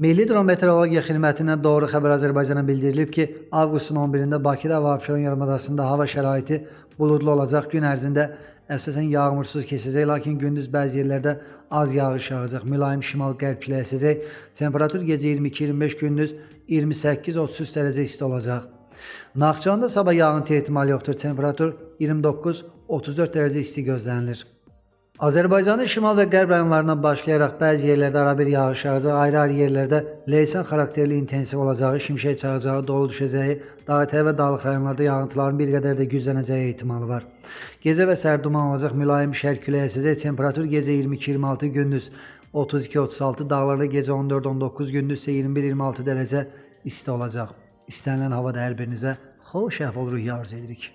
Milli Hidrometeorologiya Xidmətindən doğru xəbər Azərbaycana bildirilib ki, avqustun 11-də Bakıda və Abşeron yarımadasında hava şəraiti buludlu olacaq. Gün ərzində əsasən yağmursuz keçəcək, lakin gündüz bəzi yerlərdə az yağış yağacaq. Mülayim şimal-qərb küləyi əsəcək. Temperatur gecə 22-25, gündüz 28-33 dərəcə isti olacaq. Naxçıvanda sabah yağıntı ehtimalı yoxdur. Temperatur 29-34 dərəcə isti gözlənilir. Azərbaycanın şimal və qərb rayonlarından başlayaraq bəzi yerlərdə arabir yağış yağacaq, ayrı-ayrı yerlərdə leysan xarakterli intensiv olacağı, şimşək çaxacağı, dolu düşəcəyi, dağətəyi və dağlıq rayonlarda yağıntıların bir qədər də güclənəcəyi ehtimalı var. Gecə və səhər duman olacaq, mülayim şərq küləyi əsəcək, temperatur gecə 22-26, gündüz 32-36, dağlarda gecə 14-19, gündüz isə 21-26 dərəcə isti olacaq. İstənilən havada hər birinizə xoş əhval-ruhiyyə arzu edirik.